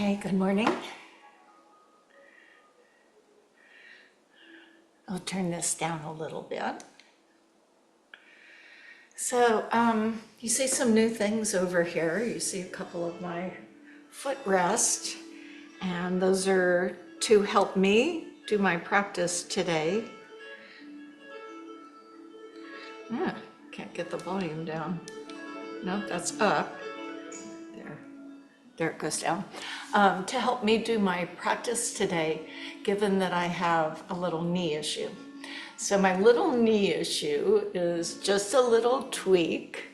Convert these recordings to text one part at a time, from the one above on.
Okay, good morning. I'll turn this down a little bit. So you see some new things over here. You see a couple of my footrests, and those are to help me do my practice today. Yeah, can't get the volume down. No, that's up. There it goes down. To help me do my practice today, given that I have a little knee issue. So my little knee issue is just a little tweak,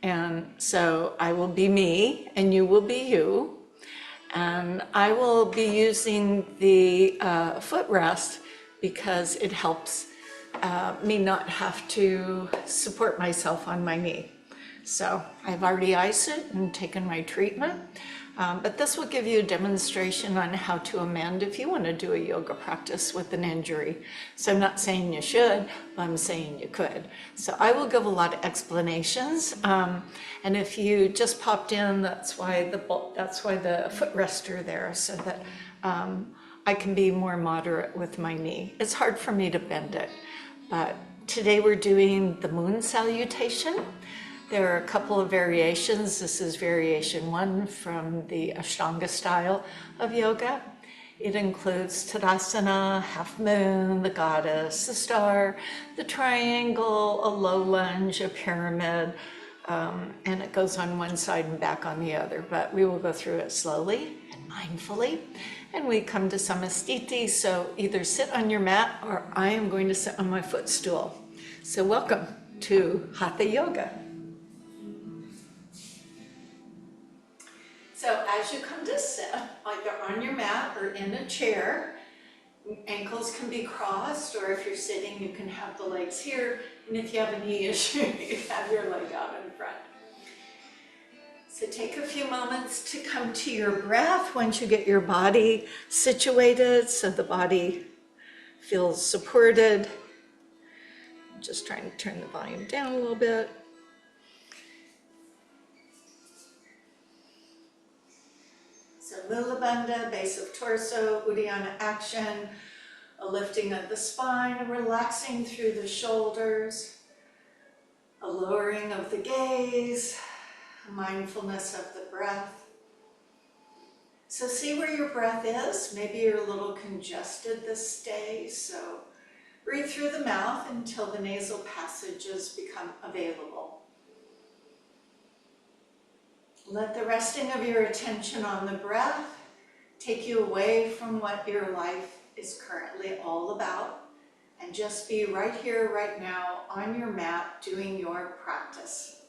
And so I will be me and you will be you. And I will be using the footrest because it helps me not have to support myself on my knee. So I've already iced it and taken my treatment, but this will give you a demonstration on how to amend if you want to do a yoga practice with an injury. So I'm not saying you should, but I'm saying you could. So I will give a lot of explanations, and if you just popped in, that's why the footrests are there, so that I can be more moderate with my knee. It's hard for me to bend it, but today we're doing the moon salutation. There are a couple of variations. This is variation 1 from the Ashtanga style of yoga. It includes Tadasana, half moon, the goddess, the star, the triangle, a low lunge, a pyramid, and it goes on one side and back on the other, but we will go through it slowly and mindfully. And we come to Samastiti, so either sit on your mat or I am going to sit on my footstool. So welcome to Hatha Yoga. So as you come to sit, either on your mat or in a chair, ankles can be crossed, or if you're sitting, you can have the legs here, and if you have a knee issue, you have your leg out in front. So take a few moments to come to your breath once you get your body situated, so the body feels supported. I'm just trying to turn the volume down a little bit. So Mula Bandha, base of torso, Uddiyana action, a lifting of the spine, a relaxing through the shoulders, a lowering of the gaze, a mindfulness of the breath. So see where your breath is. Maybe you're a little congested this day, so breathe through the mouth until the nasal passages become available. Let the resting of your attention on the breath take you away from what your life is currently all about, and just be right here, right now, on your mat, doing your practice.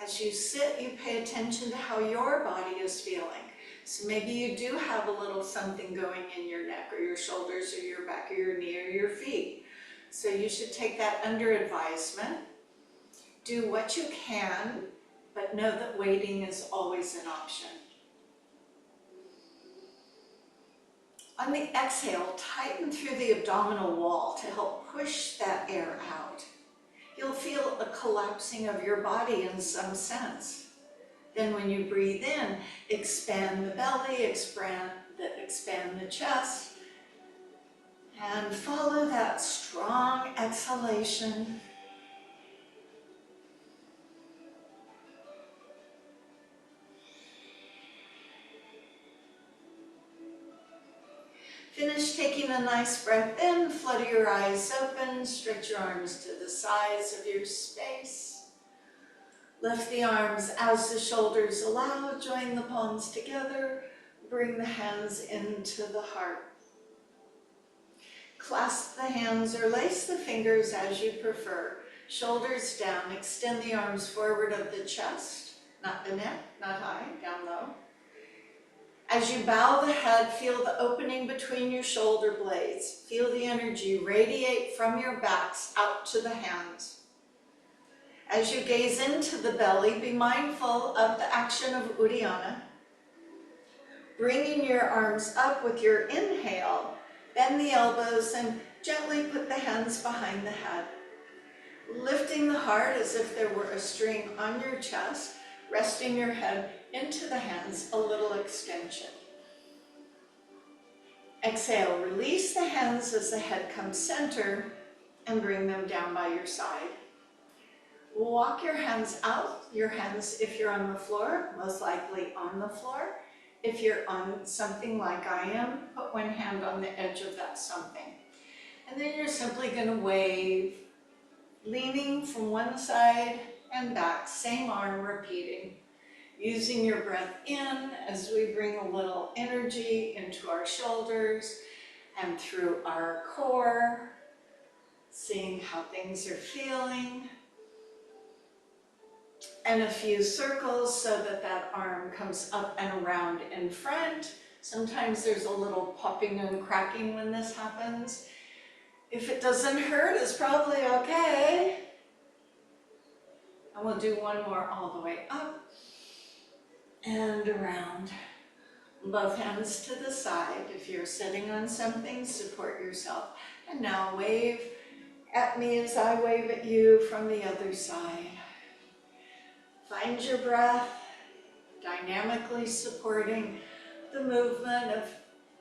As you sit, you pay attention to how your body is feeling. So maybe you do have a little something going in your neck or your shoulders or your back or your knee or your feet. So you should take that under advisement. Do what you can, but know that waiting is always an option. On the exhale, tighten through the abdominal wall to help push that air out. You'll feel a collapsing of your body in some sense. Then when you breathe in, expand the belly, expand the chest, and follow that strong exhalation. Finish taking a nice breath in, flutter your eyes open, stretch your arms to the sides of your space. Lift the arms as the shoulders allow, join the palms together, bring the hands into the heart. Clasp the hands or lace the fingers as you prefer. Shoulders down, extend the arms forward of the chest, not the neck, not high, down low. As you bow the head, feel the opening between your shoulder blades. Feel the energy radiate from your backs out to the hands. As you gaze into the belly, be mindful of the action of Uddiyana. Bringing your arms up with your inhale, bend the elbows and gently put the hands behind the head. Lifting the heart as if there were a string on your chest, resting your head into the hands, a little extension. Exhale, release the hands as the head comes center and bring them down by your side. Walk your hands out, your hands if you're on the floor, most likely on the floor. If you're on something like I am, put one hand on the edge of that something. And then you're simply going to wave, leaning from one side and back, same arm repeating. Using your breath in as we bring a little energy into our shoulders and through our core, seeing how things are feeling. And a few circles so that that arm comes up and around in front. Sometimes there's a little popping and cracking when this happens. If it doesn't hurt, it's probably okay. And we'll do one more all the way up and around. Both hands to the side. If you're sitting on something, support yourself. And now wave at me as I wave at you from the other side. Find your breath, dynamically supporting the movement of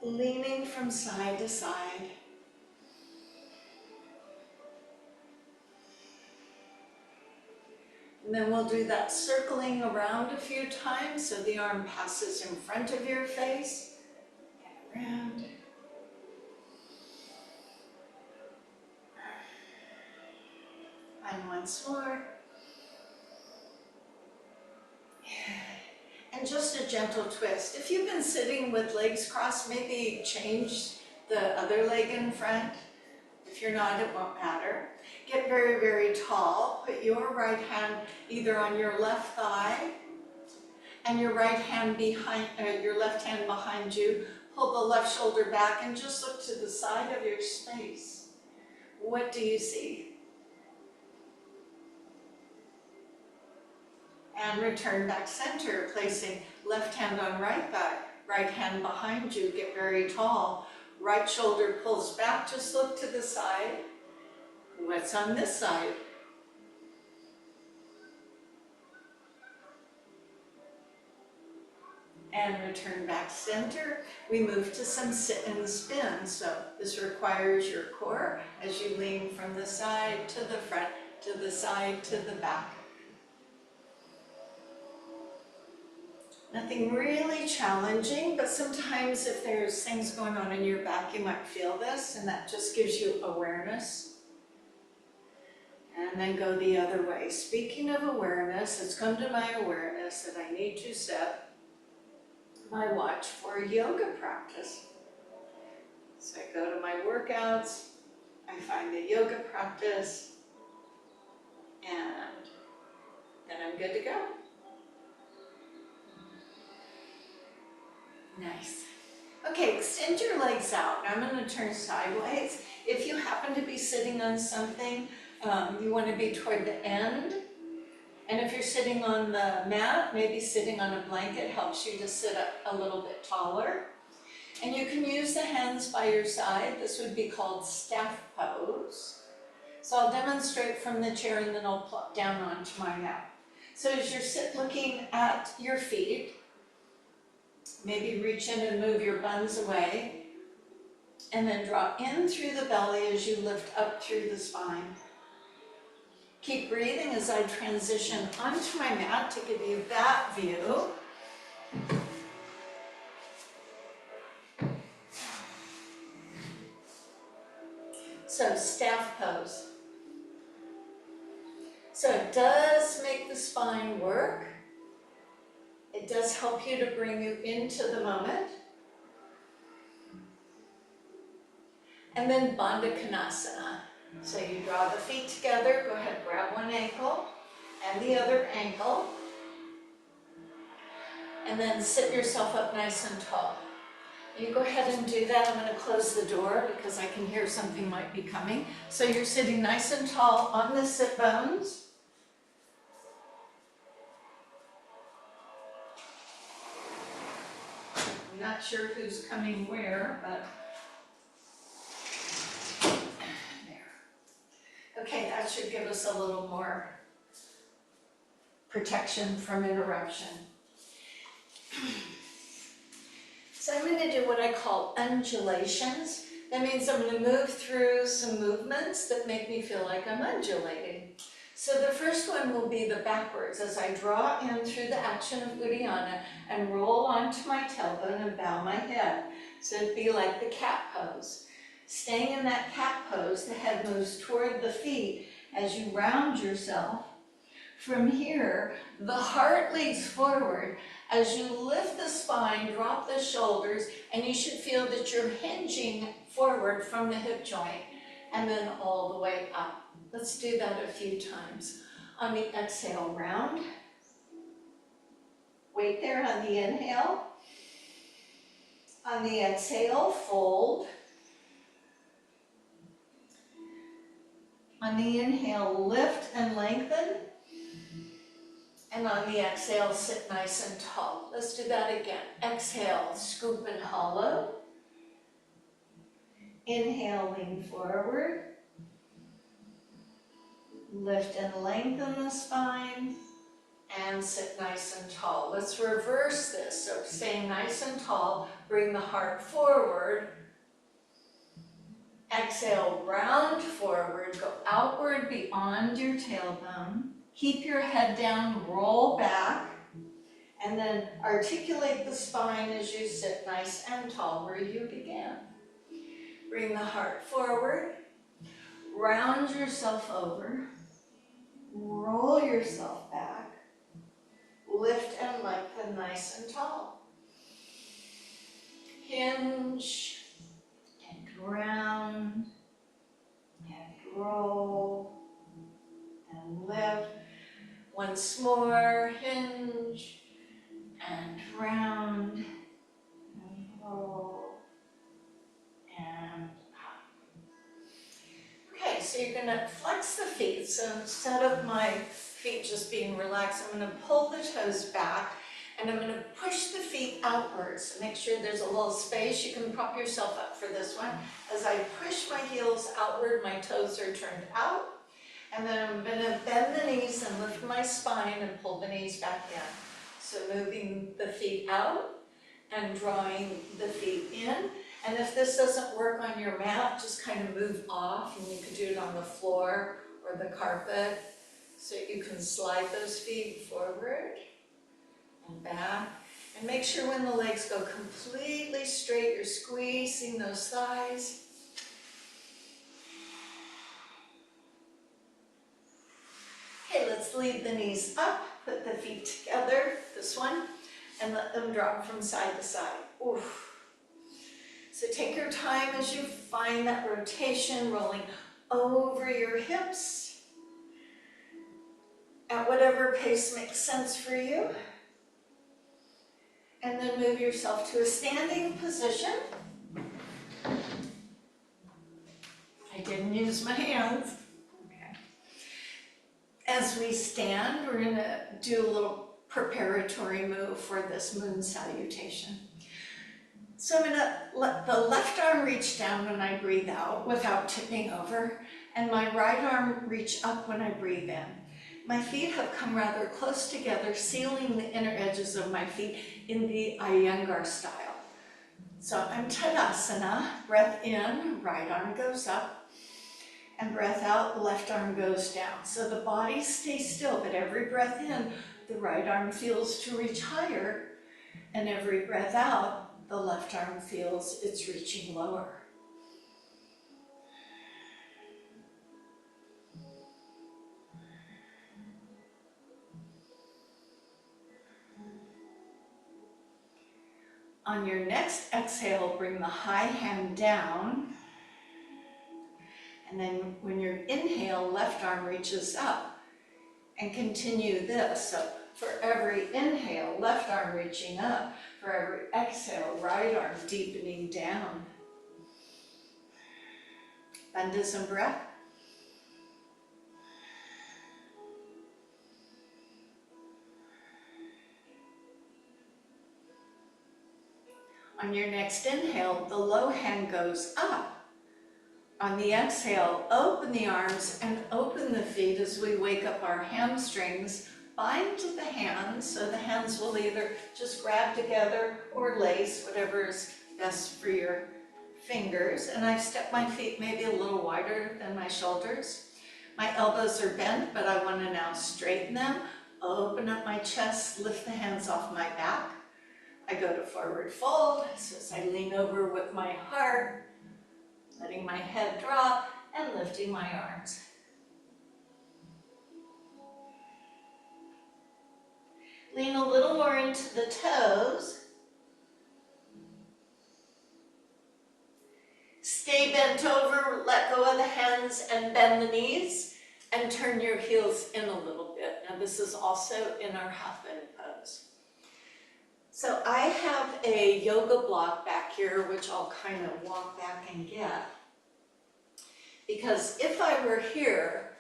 leaning from side to side. And then we'll do that circling around a few times so the arm passes in front of your face and around. And once more. And just a gentle twist. If you've been sitting with legs crossed, maybe change the other leg in front. If you're not, it won't matter. Get very, very tall. Put your right hand either on your left thigh and your right hand behind, your left hand behind you. Pull the left shoulder back and just look to the side of your space. What do you see? And return back center, placing left hand on right thigh, right hand behind you. Get very tall. Right shoulder pulls back, just look to the side. What's on this side? And return back center. We move to some sit and spin. So this requires your core as you lean from the side to the front, to the side, to the back. Nothing really challenging, but sometimes if there's things going on in your back, you might feel this, and that just gives you awareness. And then go the other way. Speaking of awareness, it's come to my awareness that I need to set my watch for a yoga practice. So I go to my workouts, I find the yoga practice, and then I'm good to go. Nice. Okay, extend your legs out. I'm going to turn sideways. If you happen to be sitting on something, you want to be toward the end. And if you're sitting on the mat, maybe sitting on a blanket helps you to sit up a little bit taller. And you can use the hands by your side. This would be called staff pose. So I'll demonstrate from the chair and then I'll plop down onto my mat. So as you're looking at your feet, maybe reach in and move your buns away, and then draw in through the belly as you lift up through the spine. Keep breathing as I transition onto my mat to give you that view. So staff pose. So it does make the spine work. It does help you to bring you into the moment. And then Bandha Konasana. So you draw the feet together, go ahead, grab one ankle and the other ankle. And then sit yourself up nice and tall. You go ahead and do that. I'm going to close the door because I can hear something might be coming. So you're sitting nice and tall on the sit bones. I'm not sure who's coming where, but there. Okay, that's should give us a little more protection from interruption. So I'm going to do what I call undulations. That means I'm going to move through some movements that make me feel like I'm undulating. So the first one will be the backwards as I draw in through the action of Uddiyana and roll onto my tailbone and bow my head. So it'd be like the cat pose. Staying in that cat pose, the head moves toward the feet as you round yourself. From here, the heart leads forward as you lift the spine, drop the shoulders, and you should feel that you're hinging forward from the hip joint and then all the way up. Let's do that a few times. On the exhale, round. Wait there on the inhale. On the exhale, fold. On the inhale, lift and lengthen. And on the exhale, sit nice and tall. Let's do that again. Exhale, scoop and hollow. Inhale, lean forward. Lift and lengthen the spine. And sit nice and tall. Let's reverse this. So staying nice and tall, bring the heart forward. Exhale, round forward, go outward beyond your tailbone. Keep your head down, roll back, and then articulate the spine as you sit nice and tall where you began. Bring the heart forward, round yourself over, roll yourself back, lift and lengthen nice and tall. Hinge and round and roll and lift. Once more, hinge and round and roll and up. Okay, so you're going to flex the feet. So instead of my feet just being relaxed, I'm going to pull the toes back and I'm going to push the feet outwards. So make sure there's a little space. You can prop yourself up for this one. As I push my heels outward, my toes are turned out. And then I'm going to bend the knees and lift my spine and pull the knees back in. So moving the feet out and drawing the feet in. And if this doesn't work on your mat, just kind of move off, and you could do it on the floor or the carpet. So you can slide those feet forward and back. And make sure when the legs go completely straight, you're squeezing those thighs. Okay, let's lead the knees up, put the feet together, this one, and let them drop from side to side. Oof. So take your time as you find that rotation rolling over your hips at whatever pace makes sense for you. And then move yourself to a standing position. I didn't use my hands. As we stand, we're going to do a little preparatory move for this moon salutation. So I'm going to let the left arm reach down when I breathe out without tipping over, and my right arm reach up when I breathe in. My feet have come rather close together, sealing the inner edges of my feet in the Iyengar style. So I'm Tadasana, breath in, right arm goes up. And breath out, left arm goes down. So the body stays still, but every breath in, the right arm feels to reach higher, and every breath out, the left arm feels it's reaching lower. On your next exhale, bring the high hand down. And then when you inhale, left arm reaches up. And continue this. So for every inhale, left arm reaching up. For every exhale, right arm deepening down. Bandha some breath. On your next inhale, the low hand goes up. On the exhale, open the arms and open the feet as we wake up our hamstrings. Bind to the hands, so the hands will either just grab together or lace, whatever is best for your fingers. And I've stepped my feet maybe a little wider than my shoulders. My elbows are bent, but I want to now straighten them. Open up my chest, lift the hands off my back. I go to forward fold, so as I lean over with my heart, letting my head drop and lifting my arms. Lean a little more into the toes. Stay bent over, let go of the hands and bend the knees and turn your heels in a little bit. Now this is also in our half bend pose. So I have a yoga block back here, which I'll kind of walk back and get. Because if I were here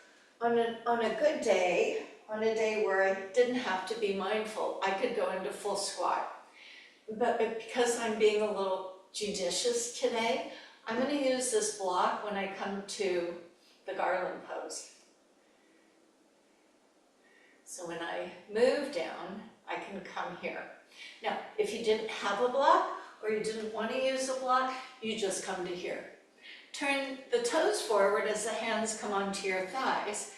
on a good day, on a day where I didn't have to be mindful, I could go into full squat. But because I'm being a little judicious today, I'm going to use this block when I come to the garland pose. So when I move down, I can come here. Now, if you didn't have a block or you didn't want to use a block, you just come to here. Turn the toes forward as the hands come onto your thighs.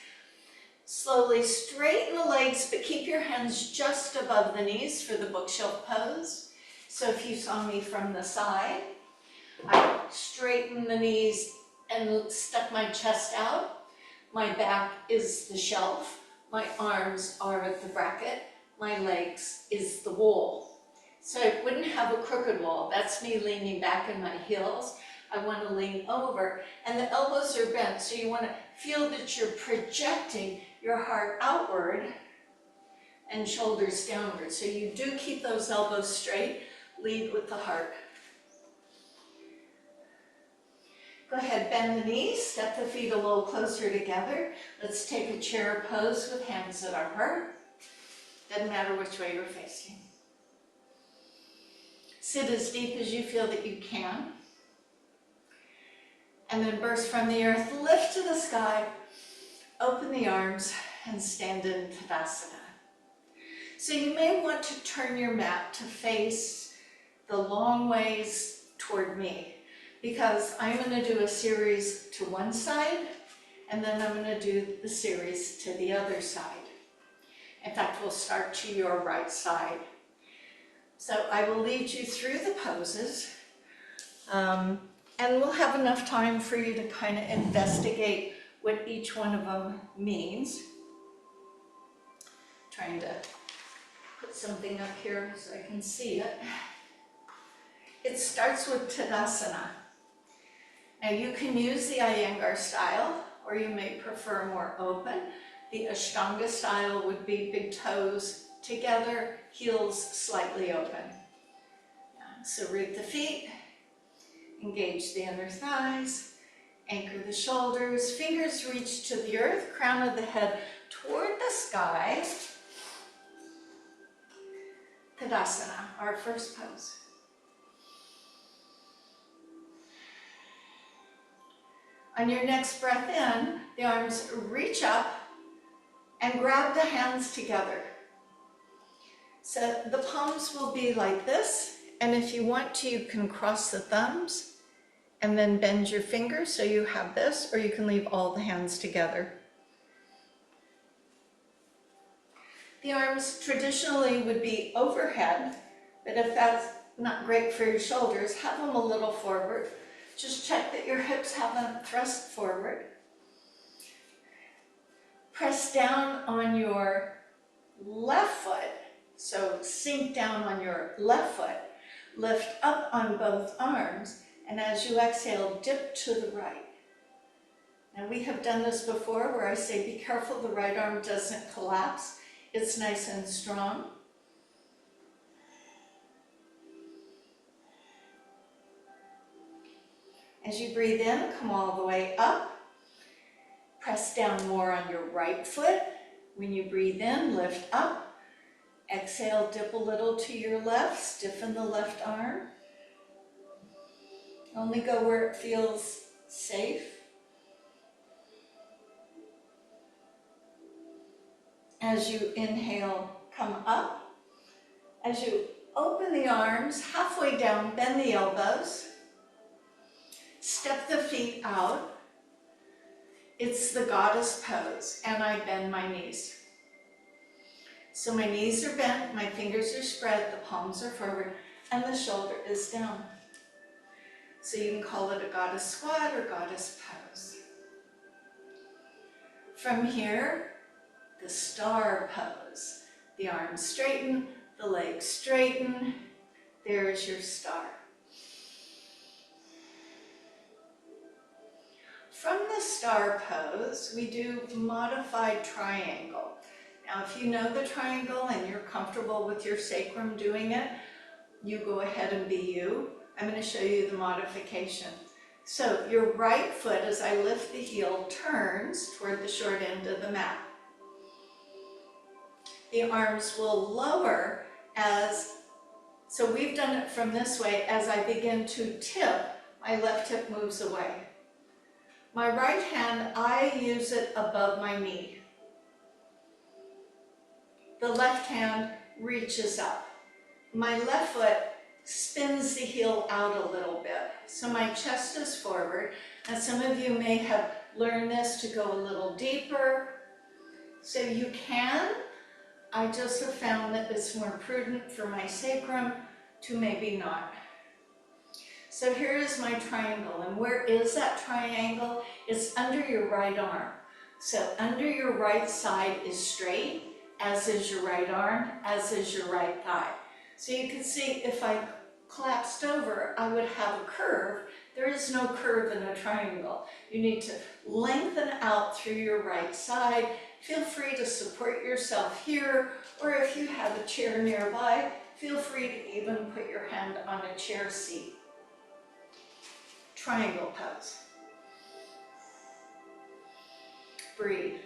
Slowly straighten the legs, but keep your hands just above the knees for the bookshelf pose. So if you saw me from the side, I straighten the knees and stuck my chest out. My back is the shelf. My arms are the bracket. My legs is the wall. So I wouldn't have a crooked wall. That's me leaning back in my heels. I want to lean over, and the elbows are bent, so you want to feel that you're projecting your heart outward and shoulders downward. So you do keep those elbows straight, lead with the heart. Go ahead, bend the knees, step the feet a little closer together. Let's take a chair pose with hands at our heart. Doesn't matter which way you're facing. Sit as deep as you feel that you can. And then burst from the earth, lift to the sky, open the arms, and stand in Tadasana. So you may want to turn your mat to face the long ways toward me, because I'm going to do a series to one side, and then I'm going to do the series to the other side. In fact, we'll start to your right side. So I will lead you through the poses. And we'll have enough time for you to kind of investigate what each one of them means. Trying to put something up here so I can see it. It starts with Tadasana. Now you can use the Iyengar style, or you may prefer more open. The Ashtanga style would be big toes together, heels slightly open. So root the feet. Engage the inner thighs, anchor the shoulders, fingers reach to the earth, crown of the head toward the sky. Tadasana, our first pose. On your next breath in, the arms reach up and grab the hands together. So the palms will be like this, and if you want to, you can cross the thumbs and then bend your fingers so you have this, or you can leave all the hands together. The arms traditionally would be overhead, but if that's not great for your shoulders, have them a little forward. Just check that your hips haven't thrust forward. Press down on your left foot, so sink down on your left foot. Lift up on both arms. And as you exhale, dip to the right. Now we have done this before where I say, be careful the right arm doesn't collapse. It's nice and strong. As you breathe in, come all the way up. Press down more on your right foot. When you breathe in, lift up. Exhale, dip a little to your left, stiffen the left arm. Only go where it feels safe. As you inhale, come up. As you open the arms, halfway down, bend the elbows. Step the feet out. It's the goddess pose, and I bend my knees. So my knees are bent, my fingers are spread, the palms are forward, and the shoulder is down. So you can call it a goddess squat or goddess pose. From here, the star pose. The arms straighten, the legs straighten. There's your star. From the star pose, we do modified triangle. Now, if you know the triangle and you're comfortable with your sacrum doing it, you go ahead and be you. I'm going to show you the modification. So your right foot, as I lift the heel, turns toward the short end of the mat. The arms will lower so we've done it from this way. As I begin to tip, my left hip moves away. My right hand, I use it above my knee. The left hand reaches up. My left foot spins the heel out a little bit. So my chest is forward. And some of you may have learned this to go a little deeper. So you can. I just have found that it's more prudent for my sacrum to maybe not. So here is my triangle. And where is that triangle? It's under your right arm. So under your right side is straight, as is your right arm, as is your right thigh. So you can see if I collapsed over, I would have a curve. There is no curve in a triangle. You need to lengthen out through your right side. Feel free to support yourself here, or if you have a chair nearby, feel free to even put your hand on a chair seat. Triangle pose. Breathe.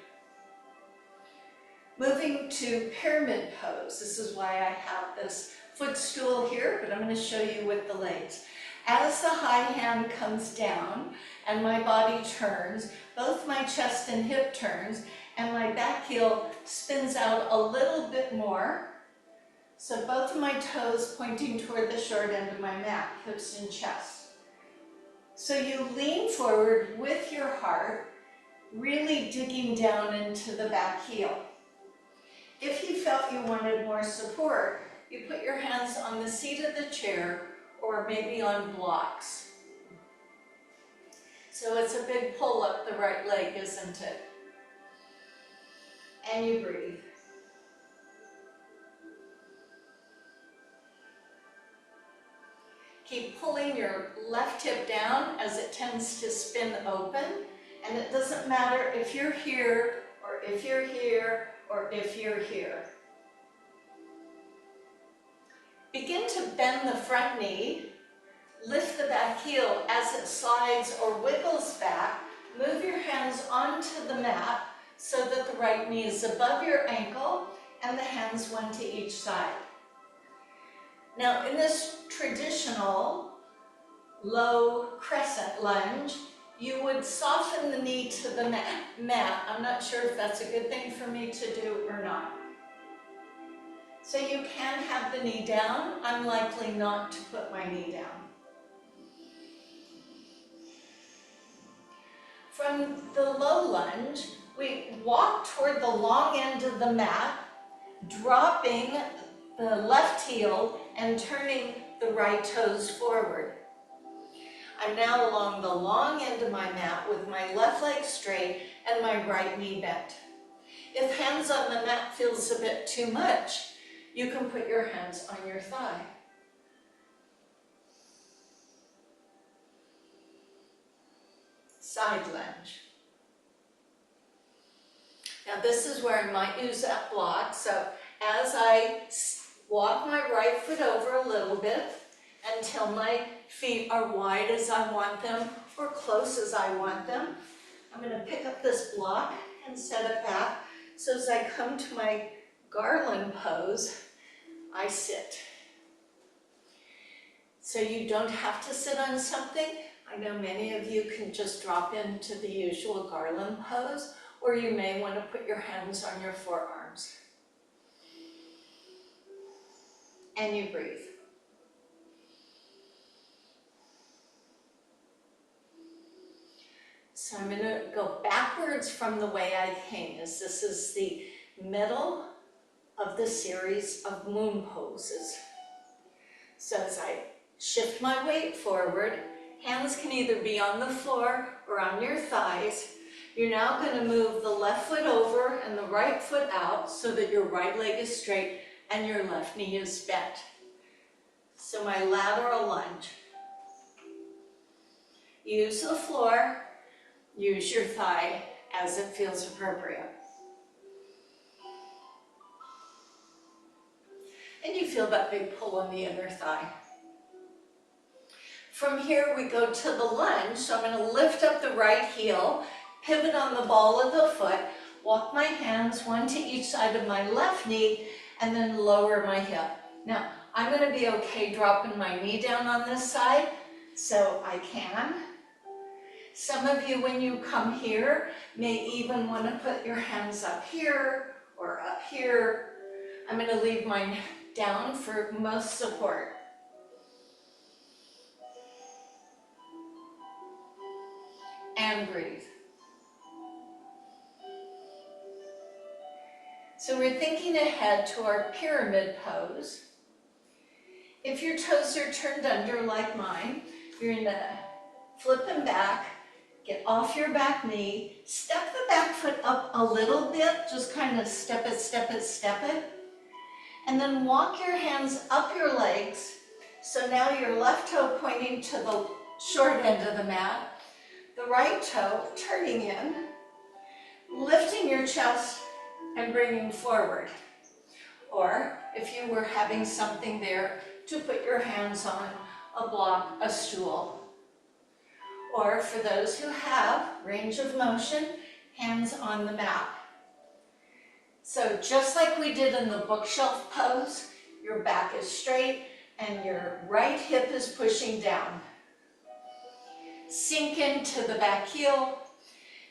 Moving to pyramid pose. This is why I have this footstool here, but I'm going to show you with the legs. As the high hand comes down and my body turns, both my chest and hip turns, and my back heel spins out a little bit more. So both of my toes pointing toward the short end of my mat, hips and chest. So you lean forward with your heart, really digging down into the back heel. If you felt you wanted more support, you put your hands on the seat of the chair or maybe on blocks. So it's a big pull up the right leg, isn't it? And you breathe. Keep pulling your left hip down as it tends to spin open. And it doesn't matter if you're here, or if you're here, or if you're here. Begin to bend the front knee. Lift the back heel as it slides or wiggles back. Move your hands onto the mat so that the right knee is above your ankle and the hands one to each side. Now, in this traditional low crescent lunge, you would soften the knee to the mat. I'm not sure if that's a good thing for me to do or not. So you can have the knee down. I'm likely not to put my knee down. From the low lunge, we walk toward the long end of the mat, dropping the left heel and turning the right toes forward. I'm now along the long end of my mat with my left leg straight and my right knee bent. If hands on the mat feels a bit too much, you can put your hands on your thigh. Side lunge. Now this is where I might use that block. So as I walk my right foot over a little bit until my feet are wide as I want them or close as I want them, I'm going to pick up this block and set it back. So as I come to my garland pose, I sit. So you don't have to sit on something. I know many of you can just drop into the usual garland pose, or you may want to put your hands on your forearms. And you breathe. So I'm going to go backwards from the way I came, as this is the middle of the series of moon poses. So as I shift my weight forward, hands can either be on the floor or on your thighs. You're now going to move the left foot over and the right foot out so that your right leg is straight and your left knee is bent. So my lateral lunge. Use the floor, use your thigh as it feels appropriate. And you feel that big pull on the inner thigh. From here we go to the lunge, so I'm going to lift up the right heel, pivot on the ball of the foot, walk my hands one to each side of my left knee, and then lower my hip. Now, I'm going to be okay dropping my knee down on this side, so I can. Some of you, when you come here, may even want to put your hands up here or up here. I'm going to leave mine down for most support. And breathe. So we're thinking ahead to our pyramid pose. If your toes are turned under like mine, you're going to flip them back, get off your back knee, step the back foot up a little bit, just kind of step it, step it, step it. And then walk your hands up your legs. So now your left toe pointing to the short end of the mat, the right toe turning in, lifting your chest and bringing forward. Or if you were having something there, to put your hands on a block, a stool. Or for those who have range of motion, hands on the mat. So just like we did in the bookshelf pose, your back is straight and your right hip is pushing down. Sink into the back heel.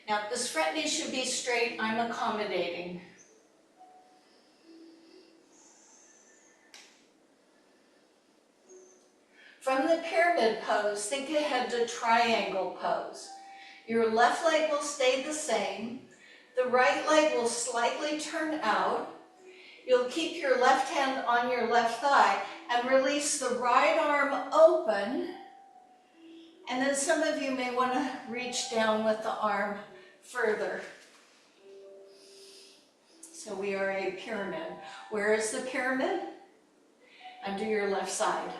Now this front knee should be straight, I'm accommodating. From the pyramid pose, think ahead to triangle pose. Your left leg will stay the same. The right leg will slightly turn out. You'll keep your left hand on your left thigh and release the right arm open. And then some of you may want to reach down with the arm further. So we are a pyramid. Where is the pyramid? Under your left side.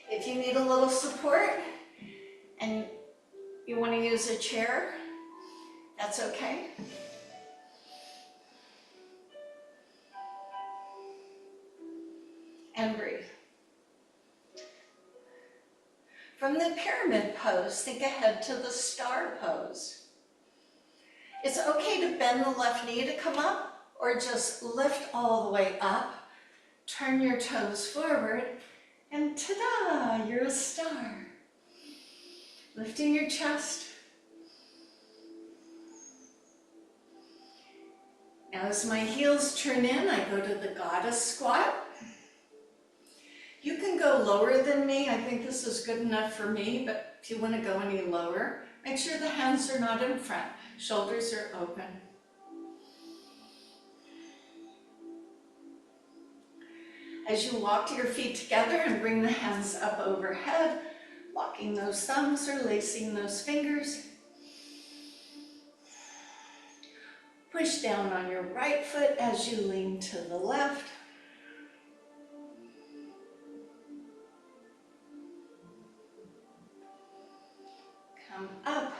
If you need a little support and you want to use a chair, that's okay. And breathe. From the pyramid pose, think ahead to the star pose. It's okay to bend the left knee to come up, or just lift all the way up, turn your toes forward, and ta-da, you're a star. Lifting your chest. Now as my heels turn in, I go to the goddess squat. You can go lower than me. I think this is good enough for me, but if you want to go any lower, make sure the hands are not in front. Shoulders are open. As you walk to your feet together and bring the hands up overhead, locking those thumbs or lacing those fingers. Push down on your right foot as you lean to the left. Come up,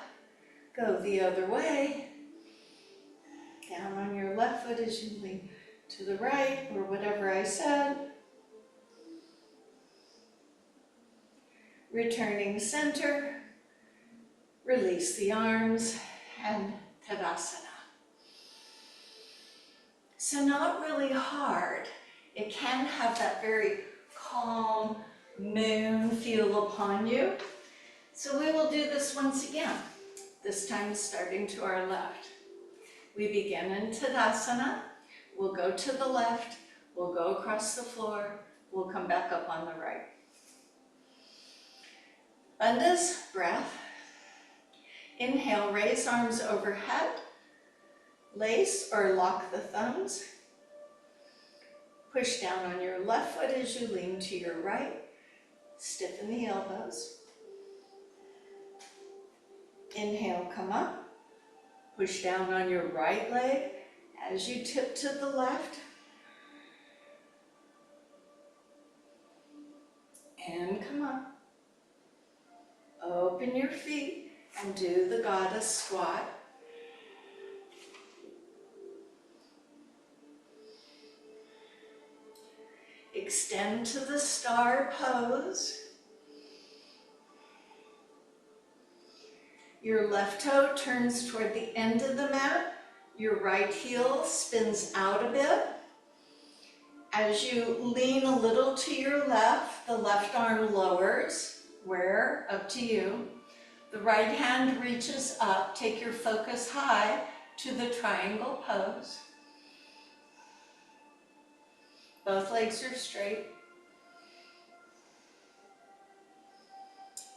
go the other way. Down on your left foot as you lean to the right, or whatever I said. Returning center, release the arms, and Tadasana. So not really hard. It can have that very calm, moon feel upon you. So we will do this once again, this time starting to our left. We begin in Tadasana, we'll go to the left, we'll go across the floor, we'll come back up on the right. Bandha's breath. Inhale, raise arms overhead, lace or lock the thumbs. Push down on your left foot as you lean to your right. Stiffen the elbows. Inhale, come up. Push down on your right leg as you tip to the left. And come up. Open your feet and do the goddess squat. Extend to the star pose. Your left toe turns toward the end of the mat. Your right heel spins out a bit. As you lean a little to your left, the left arm lowers, where, up to you. The right hand reaches up. Take your focus high to the triangle pose. Both legs are straight.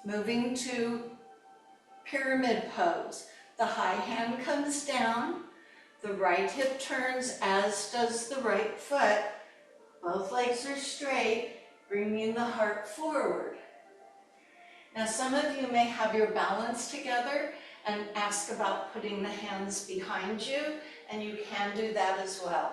Moving to pyramid pose. The high hand comes down. The right hip turns, as does the right foot. Both legs are straight, bringing the heart forward. Now, some of you may have your balance together and ask about putting the hands behind you, and you can do that as well.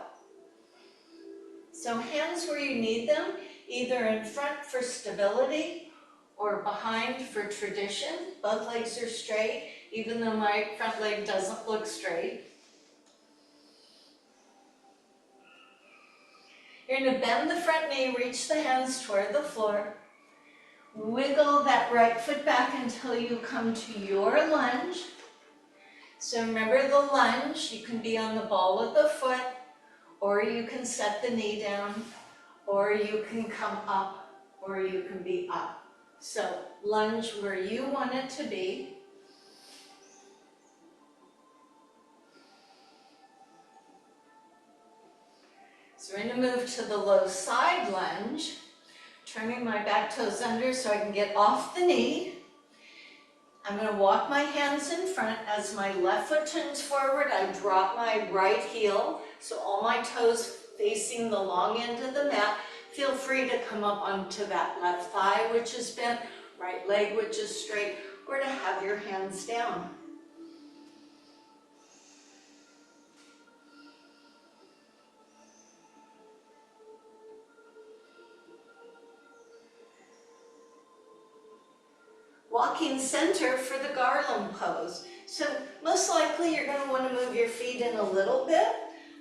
So hands where you need them, either in front for stability or behind for tradition. Both legs are straight, even though my front leg doesn't look straight. You're going to bend the front knee, reach the hands toward the floor. Wiggle that right foot back until you come to your lunge. So remember the lunge, you can be on the ball of the foot, or you can set the knee down, or you can come up, or you can be up. So lunge where you want it to be. So we're going to move to the low side lunge, turning my back toes under so I can get off the knee. I'm going to walk my hands in front. As my left foot turns forward, I drop my right heel, so all my toes facing the long end of the mat. Feel free to come up onto that left thigh, which is bent, right leg, which is straight, or to have your hands down. Walking center for the garland pose. So most likely you're going to want to move your feet in a little bit.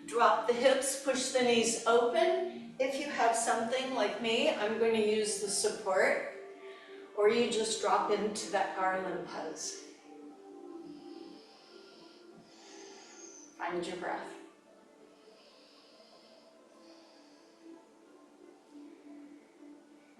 Drop the hips, push the knees open. If you have something like me, I'm going to use the support. Or you just drop into that garland pose. Find your breath.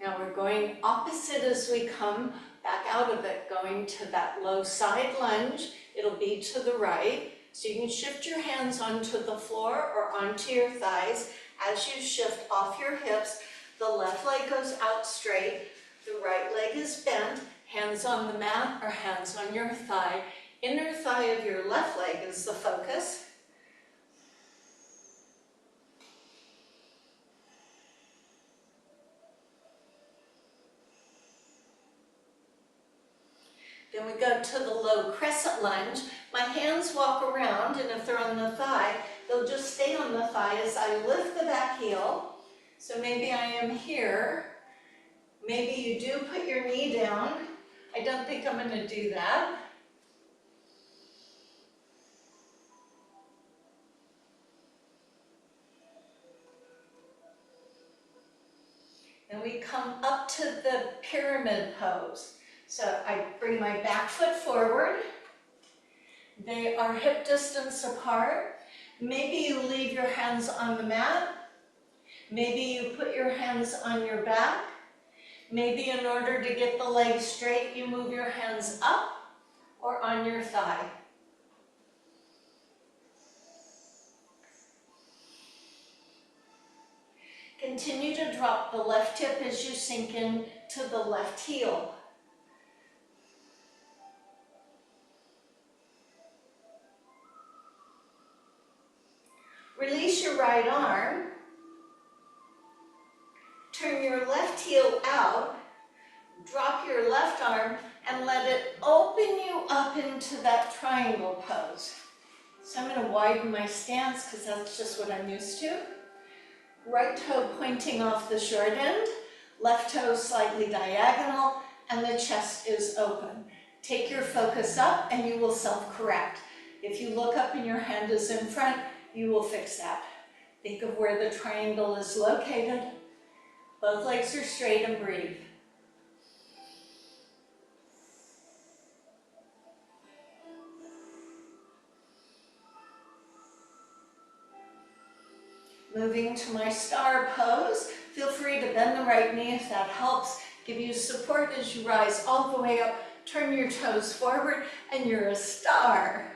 Now we're going opposite as we come back out of it, going to that low side lunge. It'll be to the right. So you can shift your hands onto the floor or onto your thighs. As you shift off your hips, the left leg goes out straight, the right leg is bent, hands on the mat or hands on your thigh. Inner thigh of your left leg is the focus. Then we go to the low crescent lunge. My hands walk around, and if they're on the thigh, they'll just stay on the thigh as I lift the back heel. So maybe I am here. Maybe you do put your knee down. I don't think I'm going to do that. Then we come up to the pyramid pose. So I bring my back foot forward. They are hip distance apart. Maybe you leave your hands on the mat. Maybe you put your hands on your back. Maybe in order to get the legs straight, you move your hands up or on your thigh. Continue to drop the left hip as you sink in to the left heel. Release your right arm. Turn your left heel out. Drop your left arm and let it open you up into that triangle pose. So I'm going to widen my stance because that's just what I'm used to. Right toe pointing off the short end, left toe slightly diagonal, and the chest is open. Take your focus up and you will self-correct. If you look up and your hand is in front, you will fix that. Think of where the triangle is located. Both legs are straight and breathe. Moving to my star pose, feel free to bend the right knee if that helps. Give you support as you rise all the way up. Turn your toes forward and you're a star.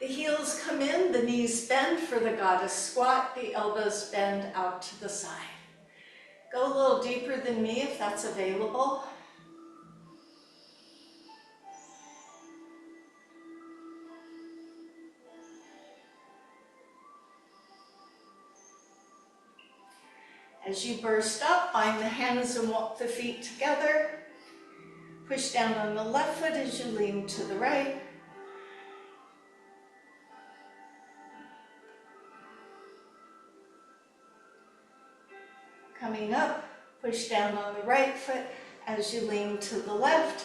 The heels come in, the knees bend for the goddess squat, the elbows bend out to the side. Go a little deeper than me if that's available. As you burst up, bind the hands and walk the feet together. Push down on the left foot as you lean to the right. Coming up, push down on the right foot as you lean to the left.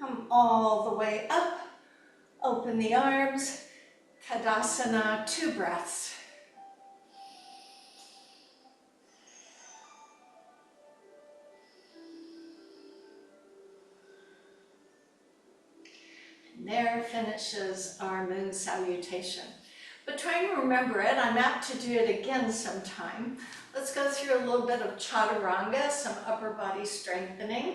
Come all the way up, open the arms, Tadasana, 2 breaths. And there finishes our moon salutation. But try and remember it, I'm apt to do it again sometime. Let's go through a little bit of chaturanga, some upper body strengthening.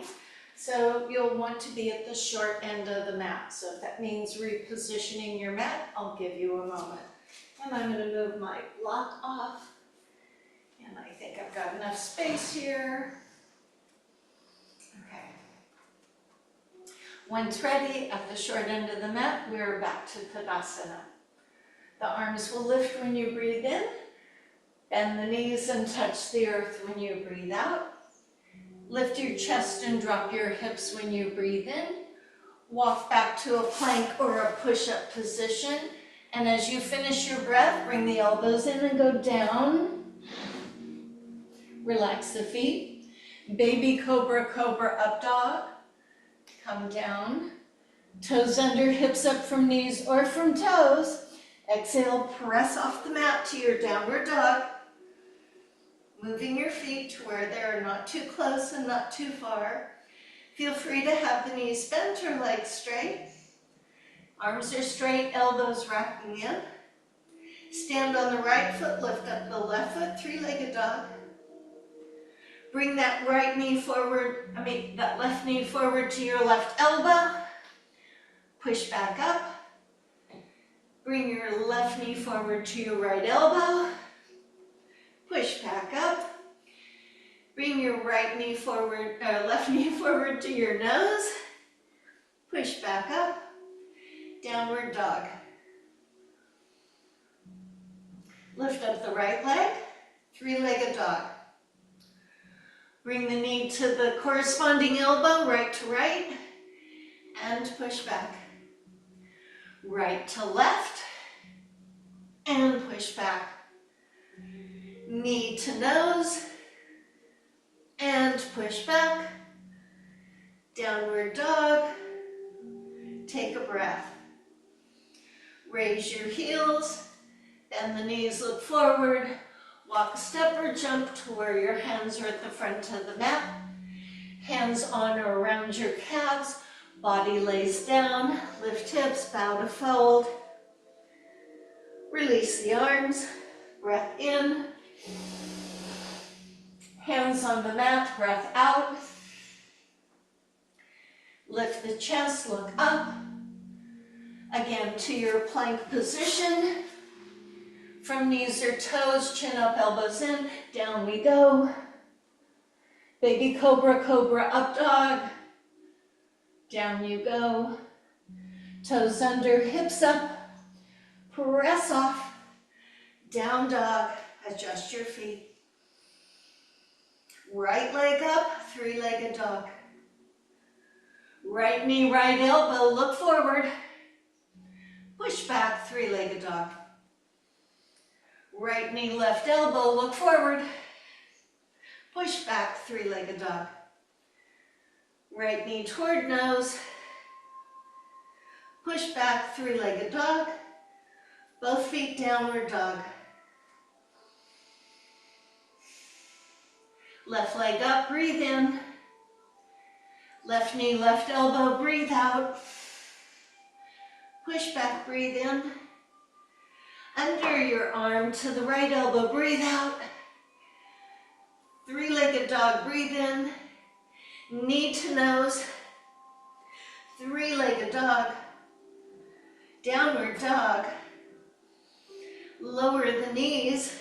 So you'll want to be at the short end of the mat. So if that means repositioning your mat, I'll give you a moment. And I'm going to move my block off. And I think I've got enough space here. Okay. Once ready, at the short end of the mat, we're back to Tadasana. The arms will lift when you breathe in. Bend the knees and touch the earth when you breathe out. Lift your chest and drop your hips when you breathe in. Walk back to a plank or a push-up position. And as you finish your breath, bring the elbows in and go down. Relax the feet. Baby cobra, cobra, up dog. Come down. Toes under, hips up from knees or from toes. Exhale, press off the mat to your downward dog. Moving your feet to where they're not too close and not too far. Feel free to have the knees bent or legs straight. Arms are straight, elbows rocking in. Stand on the right foot, lift up the left foot, 3-legged dog. Bring that right knee forward, that left knee forward to your left elbow. Push back up. Bring your left knee forward to your right elbow. Push back up. Bring your right knee forward, left knee forward to your nose. Push back up. Downward dog. Lift up the right leg, 3-legged dog. Bring the knee to the corresponding elbow, right to right, and push back. Right to left, and push back. Knee to nose, and push back. Downward dog. Take a breath. Raise your heels, bend the knees, look forward. Walk, step, or jump to where your hands are at the front of the mat. Hands on or around your calves, body lays down, lift hips, bow to fold. Release the arms, breath in. Hands on the mat, breath out. Lift the chest, look up. Again, to your plank position. From knees or toes, chin up, elbows in, down we go. Baby cobra, cobra, up dog. Down you go. Toes under, hips up. Press off. Down dog, adjust your feet. Right leg up, three-legged dog. Right knee, right elbow, look forward. Push back, three-legged dog. Right knee, left elbow, look forward. Push back, three-legged dog. Right knee toward nose. Push back, three-legged dog. Both feet downward dog. Left leg up, breathe in. Left knee, left elbow, breathe out. Push back, breathe in. Under your arm to the right elbow, breathe out. Three-legged dog, breathe in. Knee to nose. Three-legged dog. Downward dog. Lower the knees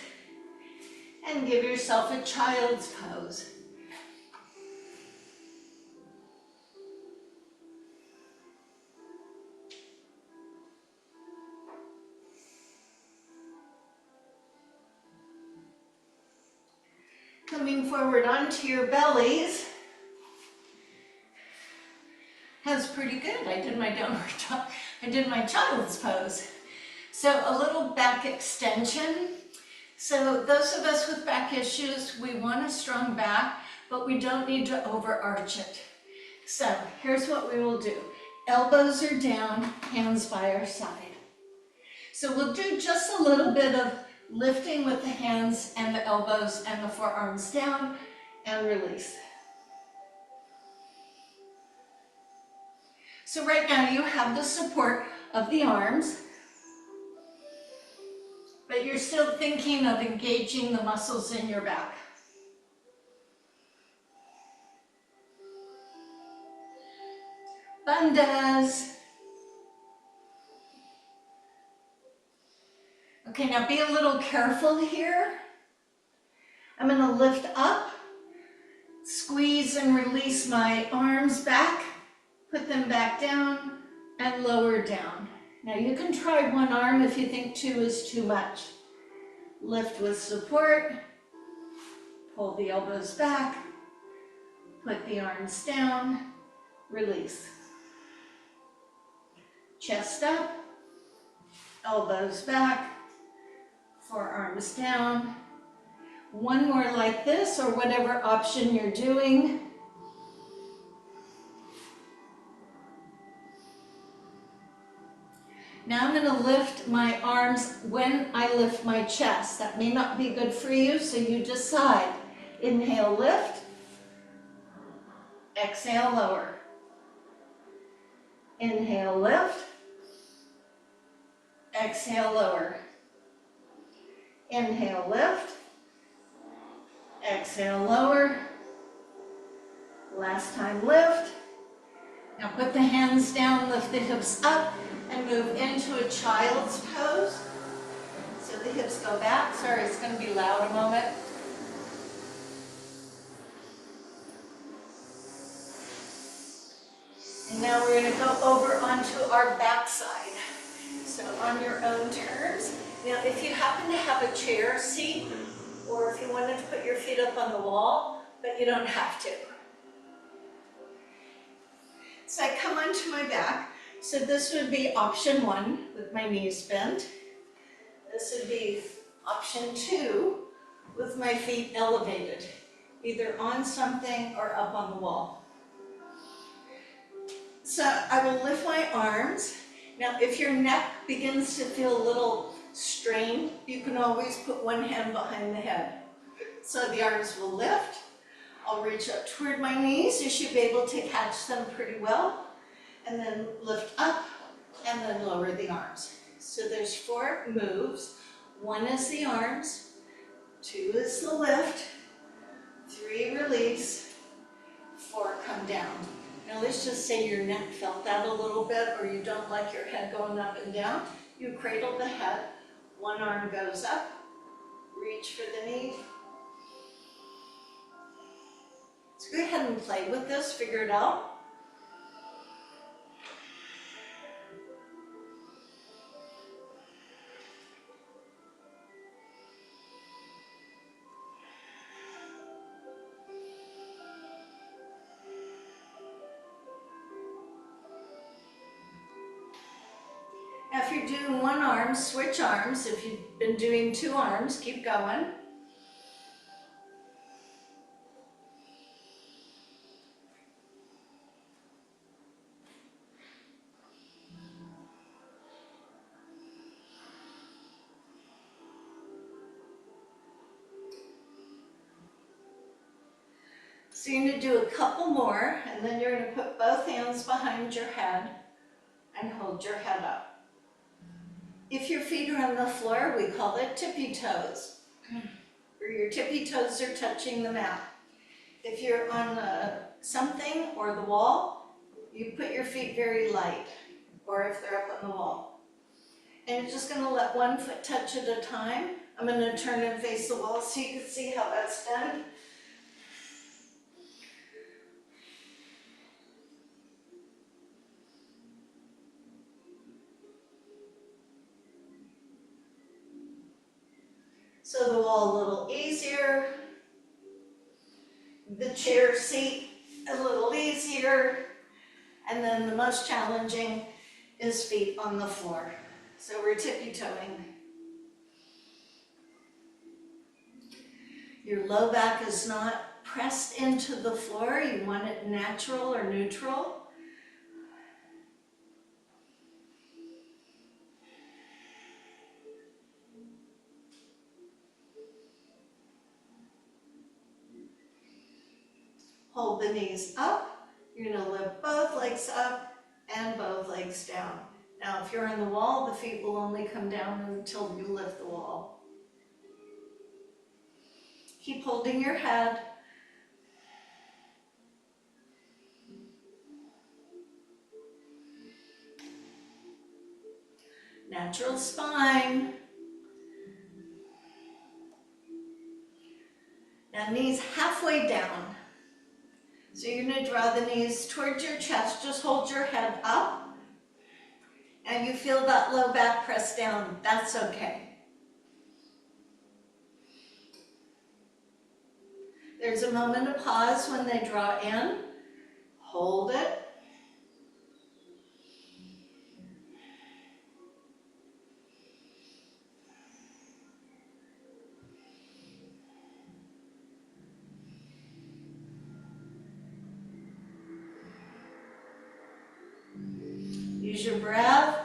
and give yourself a child's pose. Coming forward onto your bellies. That's pretty good. I did my downward dog. I did my child's pose. So a little back extension. So those of us with back issues, we want a strong back, but we don't need to overarch it. So here's what we will do. Elbows are down, hands by our side. So we'll do just a little bit of lifting with the hands and the elbows and the forearms down and release. So right now you have the support of the arms, but you're still thinking of engaging the muscles in your back. Bandhas. Okay, now be a little careful here. I'm going to lift up, squeeze and release my arms back, put them back down, and lower down. Now you can try one arm if you think two is too much. Lift with support, pull the elbows back, put the arms down, release. Chest up, elbows back, forearms down. One more like this, or whatever option you're doing. Now I'm going to lift my arms when I lift my chest. That may not be good for you, so you decide. Inhale, lift. Exhale, lower. Inhale, lift. Exhale, lower. Inhale, lift. Exhale, lower. Last time, lift. Now put the hands down, lift the hips up, and move into a child's pose. So the hips go back. Sorry, it's going to be loud a moment. And now we're going to go over onto our back side. So on your own terms. Now if you happen to have a chair seat, or if you wanted to put your feet up on the wall, but you don't have to. So I come onto my back. So this would be option 1 with my knees bent. This would be option 2 with my feet elevated, either on something or up on the wall. So I will lift my arms. Now if your neck begins to feel a little strained, you can always put one hand behind the head. So the arms will lift. I'll reach up toward my knees. You should be able to catch them pretty well. And then lift up and then lower the arms. So there's 4 moves. 1 is the arms, 2 is the lift, 3 release, 4 come down. Now let's just say your neck felt that a little bit, or you don't like your head going up and down. You cradle the head, 1 arm goes up, reach for the knee. So go ahead and play with this, figure it out. Now if you're doing 1 arm, switch arms. If you've been doing 2 arms, keep going. So you're going to do a couple more, and then you're going to put both hands behind your head and hold your head up. If your feet are on the floor, we call it tippy toes, where your tippy toes are touching the mat. If you're on something or the wall, you put your feet very light, or if they're up on the wall. And you're just going to let 1 foot touch at a time. I'm going to turn and face the wall so you can see how that's done. So the wall a little easier, the chair seat a little easier, and then the most challenging is feet on the floor. So we're tippy-toeing. Your low back is not pressed into the floor. You want it natural or neutral. Hold the knees up. You're going to lift both legs up and both legs down. Now, if you're on the wall, the feet will only come down until you lift the wall. Keep holding your head. Natural spine. Now, knees halfway down. So you're going to draw the knees towards your chest. Just hold your head up. And you feel that low back press down. That's okay. There's a moment of pause when they draw in. Hold it. Use your breath.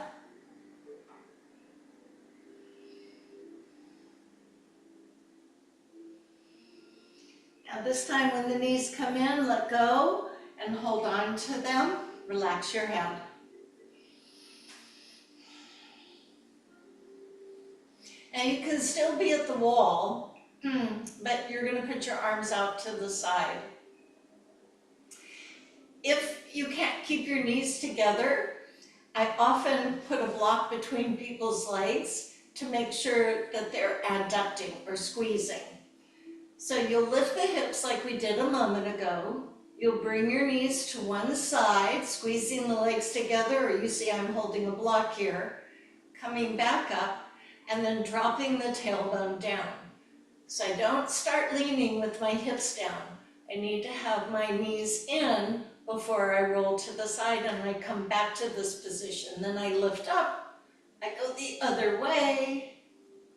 Now this time when the knees come in, let go and hold on to them. Relax your head. Now you can still be at the wall, but you're going to put your arms out to the side. If you can't keep your knees together, I often put a block between people's legs to make sure that they're adducting or squeezing. So you'll lift the hips like we did a moment ago. You'll bring your knees to one side, squeezing the legs together, or you see I'm holding a block here, coming back up, and then dropping the tailbone down. So I don't start leaning with my hips down. I need to have my knees in before I roll to the side and I come back to this position. Then I lift up, I go the other way,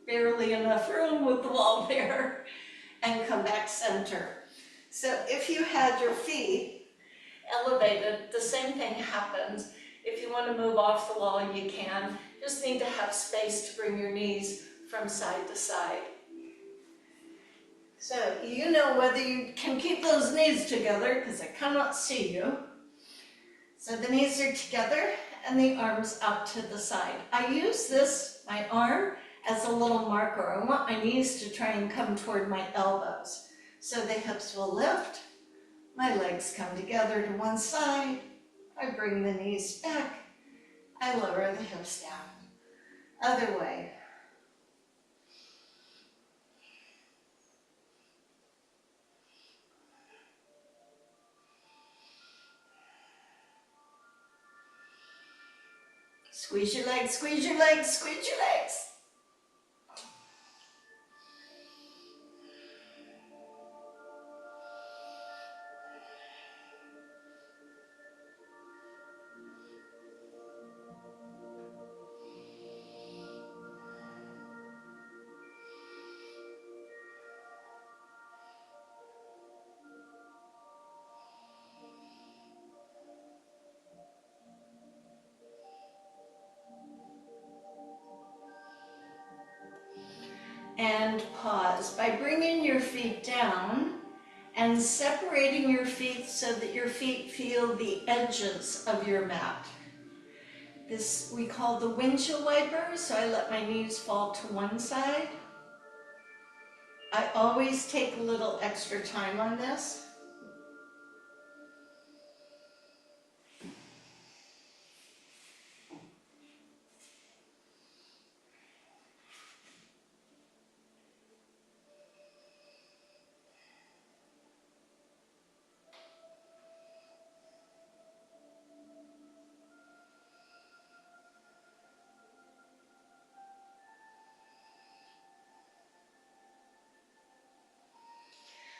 barely enough room with the wall there, and come back center. So if you had your feet elevated, the same thing happens. If you want to move off the wall, you can. Just need to have space to bring your knees from side to side. So you know whether you can keep those knees together because I cannot see you. So the knees are together and the arms out to the side. I use this, my arm, as a little marker. I want my knees to try and come toward my elbows. So the hips will lift, my legs come together to one side, I bring the knees back, I lower the hips down. Other way. Squeeze your legs, squeeze your legs, squeeze your legs. And pause by bringing your feet down and separating your feet so that your feet feel the edges of your mat. This we call the windshield wiper, so I let my knees fall to one side. I always take a little extra time on this.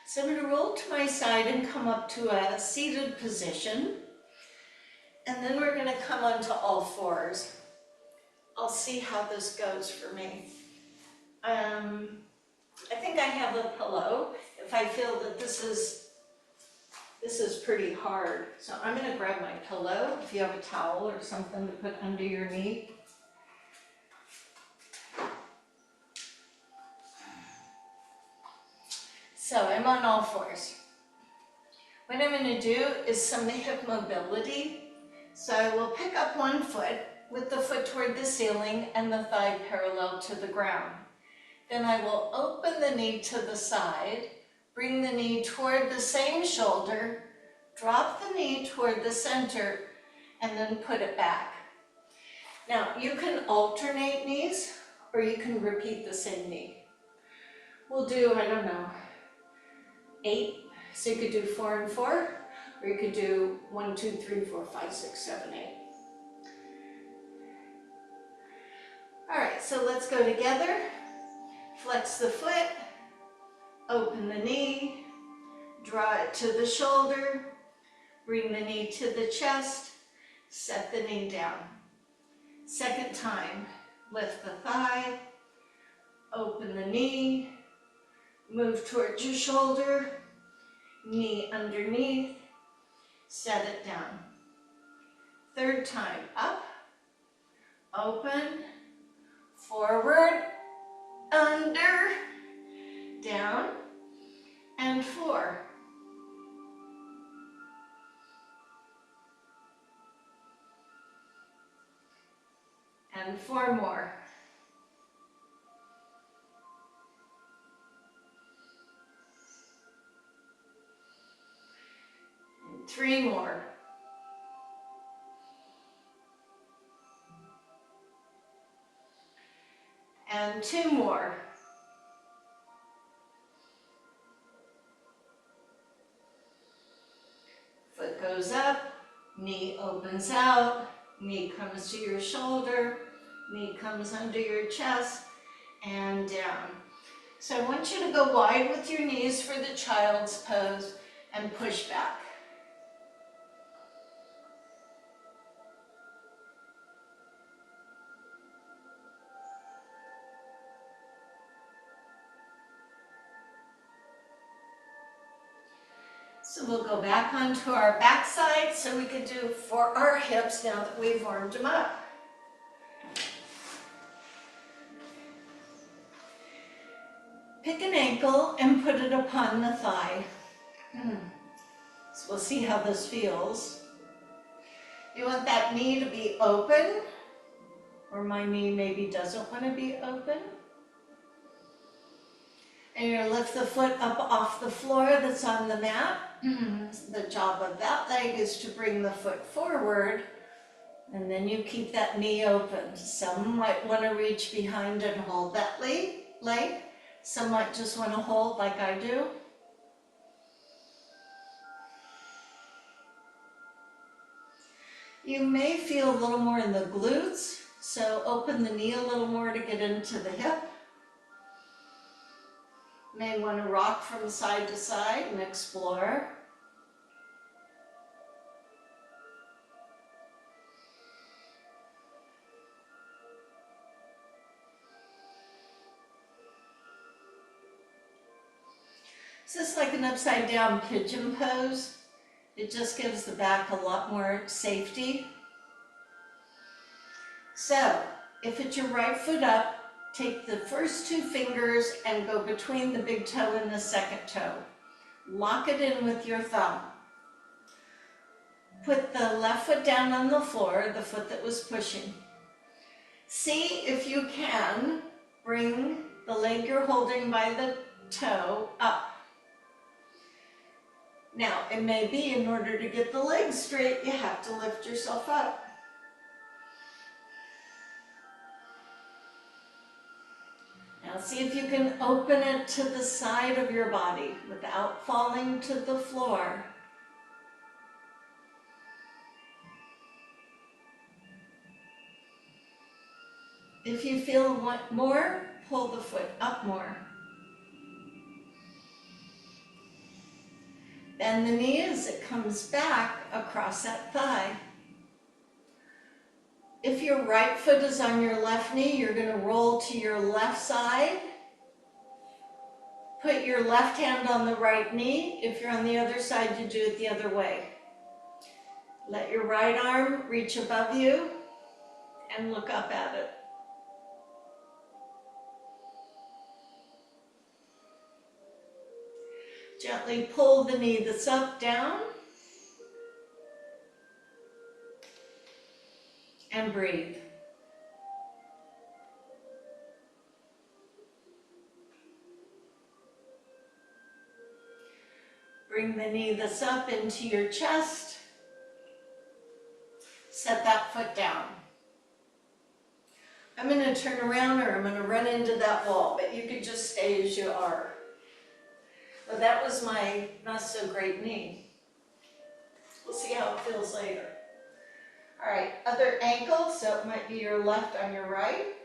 So I'm going to roll to my side and come up to a seated position. And then we're going to come onto all fours. I'll see how this goes for me. I think I have a pillow if I feel that this is pretty hard. So I'm going to grab my pillow if you have a towel or something to put under your knee. So I'm on all fours. What I'm going to do is some hip mobility. So I will pick up one foot with the foot toward the ceiling and the thigh parallel to the ground. Then I will open the knee to the side, bring the knee toward the same shoulder, drop the knee toward the center, and then put it back. Now you can alternate knees or you can repeat the same knee. We'll do, I don't know, 8. So you could do 4 and 4, or you could do 1, 2, 3, 4, 5, 6, 7, 8. All right, so let's go together. Flex the foot, open the knee, draw it to the shoulder, bring the knee to the chest, set the knee down. Second time, lift the thigh, open the knee, move towards your shoulder, knee underneath, set it down. Third time, up, open, forward, under, down, and 4. And 4 more. And 3 more. And 2 more. Foot goes up, knee opens out, knee comes to your shoulder, knee comes under your chest, and down. So I want you to go wide with your knees for the child's pose and push back. So we'll go back onto our back side so we can do for our hips now that we've warmed them up. pick an ankle and put it upon the thigh. So we'll see how this feels. You want that knee to be open, or my knee maybe doesn't want to be open. And you're going to lift the foot up off the floor that's on the mat. The job of that leg is to bring the foot forward, and then you keep that knee open. Some might want to reach behind and hold that leg. Some might just want to hold like I do. You may feel a little more in the glutes, so open the knee a little more to get into the hip. May want to rock from side to side and explore. This is like an upside down pigeon pose. It just gives the back a lot more safety. So, if it's your right foot up, take the first 2 fingers and go between the big toe and the second toe. Lock it in with your thumb. Put the left foot down on the floor, the foot that was pushing. See if you can bring the leg you're holding by the toe up. Now, it may be in order to get the leg straight, you have to lift yourself up. Now see if you can open it to the side of your body without falling to the floor. If you feel want more, pull the foot up more. Bend the knee as it comes back across that thigh. If your right foot is on your left knee, you're going to roll to your left side. Put your left hand on the right knee. If you're on the other side, you do it the other way. Let your right arm reach above you and look up at it. Gently pull the knee that's up down and breathe. Bring the knee that's up into your chest. Set that foot down. I'm going to turn around or I'm going to run into that wall, but you could just stay as you are. Well, that was my not so great knee. We'll see how it feels later. All right, other ankle, so it might be your left on your right.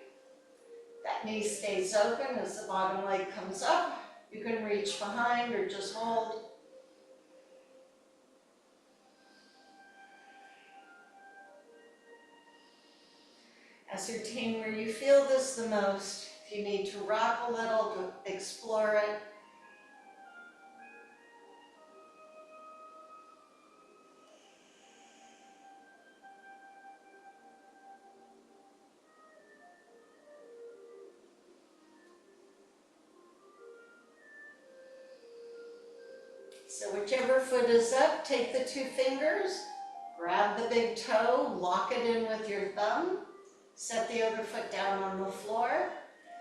That knee stays open as the bottom leg comes up. You can reach behind or just hold. Ascertain where you feel this the most. If you need to rock a little to explore it. So whichever foot is up, take the 2 fingers, grab the big toe, lock it in with your thumb, set the other foot down on the floor.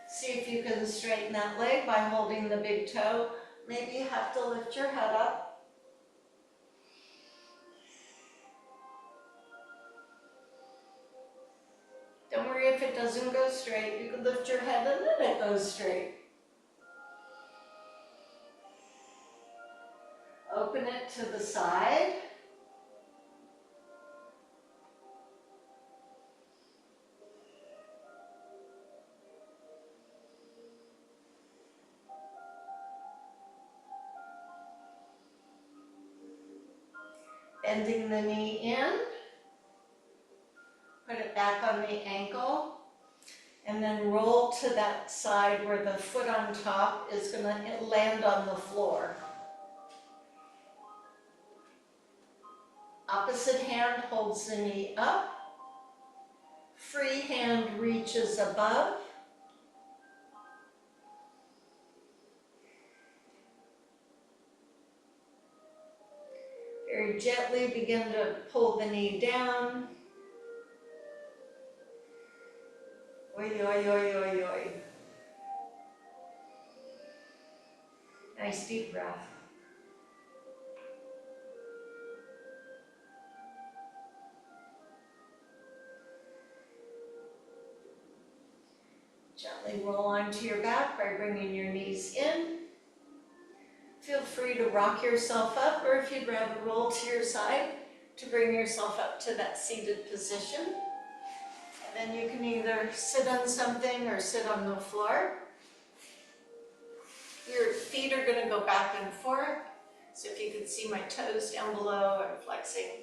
See if you can straighten that leg by holding the big toe. Maybe you have to lift your head up. Don't worry if it doesn't go straight. You can lift your head and then it goes straight. Open it to the side. Bending the knee in. Put it back on the ankle. And then roll to that side where the foot on top is going to land on the floor. Opposite hand holds the knee up. Free hand reaches above. gently begin to pull the knee down. Oi, oi, oi, oi, oi. Nice deep breath. Gently roll onto your back by bringing your knees in. Feel free to rock yourself up, or if you'd rather roll to your side, to bring yourself up to that seated position. And then you can either sit on something or sit on the floor. Your feet are going to go back and forth. So if you can see my toes down below, I'm flexing,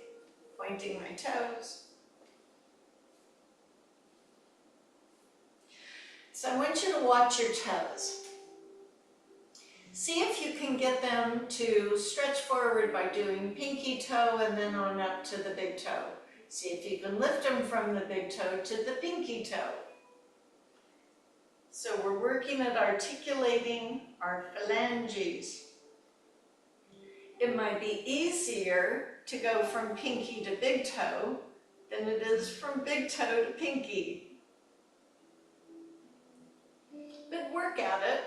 pointing my toes. So I want you to watch your toes. See if you can get them to stretch forward by doing pinky toe and then on up to the big toe. See if you can lift them from the big toe to the pinky toe. So we're working at articulating our phalanges. It might be easier to go from pinky to big toe than it is from big toe to pinky. But work at it.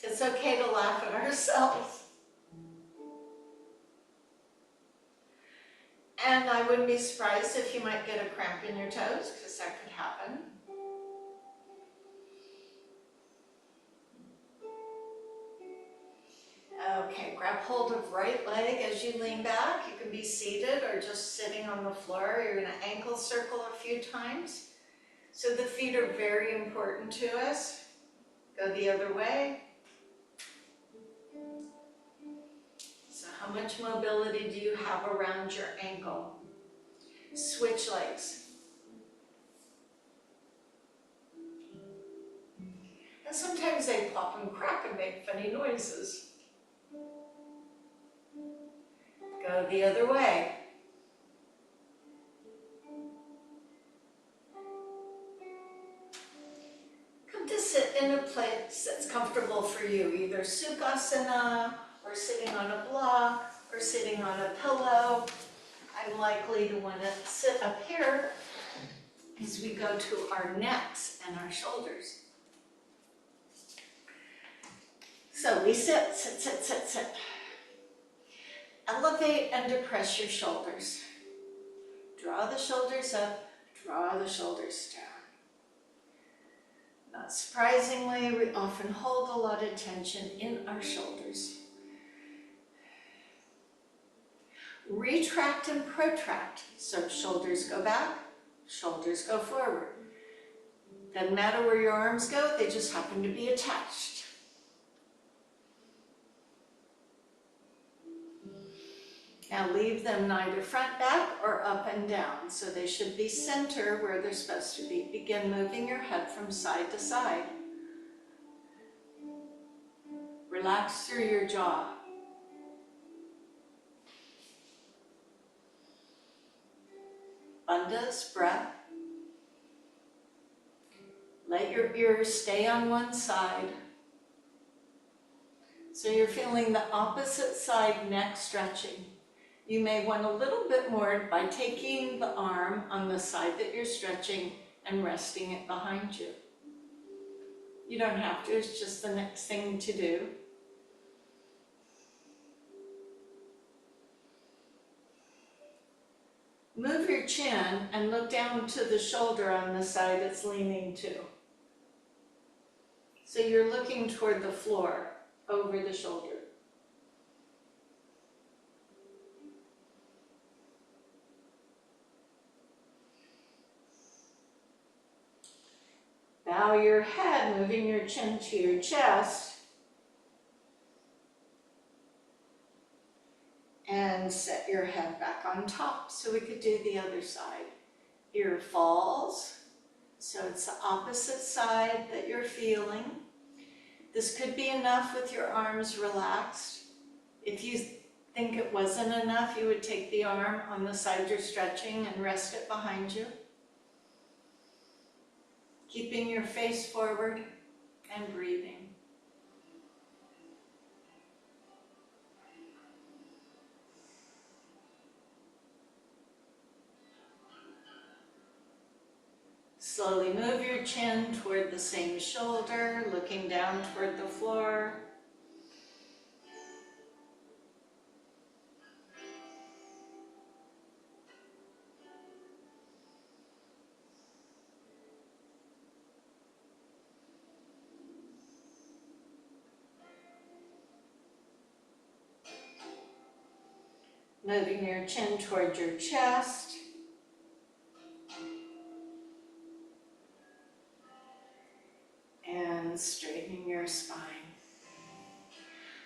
It's okay to laugh at ourselves. And I wouldn't be surprised if you might get a cramp in your toes, because that could happen. Okay, grab hold of right leg as you lean back. You can be seated or just sitting on the floor. You're going to ankle circle a few times. So the feet are very important to us. Go the other way. So how much mobility do you have around your ankle? Switch legs. And sometimes they pop and crack and make funny noises. Go the other way. Come to sit in a place that's comfortable for you, either Sukhasana, or sitting on a block, or sitting on a pillow. I'm likely to want to sit up here as we go to our necks and our shoulders. So we sit, sit, sit, sit, sit. Elevate and depress your shoulders. Draw the shoulders up, draw the shoulders down. Not surprisingly, we often hold a lot of tension in our shoulders. Retract and protract. So shoulders go back, shoulders go forward. Doesn't matter where your arms go, they just happen to be attached. Now leave them neither front, back, or up and down. So they should be center where they're supposed to be. Begin moving your head from side to side. Relax through your jaw. Bandha's breath. Let your ears stay on one side. So you're feeling the opposite side neck stretching. You may want a little bit more by taking the arm on the side that you're stretching and resting it behind you. You don't have to, it's just the next thing to do. Move your chin and look down to the shoulder on the side it's leaning to. So you're looking toward the floor, over the shoulder. Bow your head, moving your chin to your chest. And set your head back on top. So we could do the other side. Ear falls. So it's the opposite side that you're feeling. This could be enough with your arms relaxed. If you think it wasn't enough, you would take the arm on the side you're stretching and rest it behind you. Keeping your face forward and breathing. Slowly move your chin toward the same shoulder, looking down toward the floor. Moving your chin toward your chest. And straightening your spine.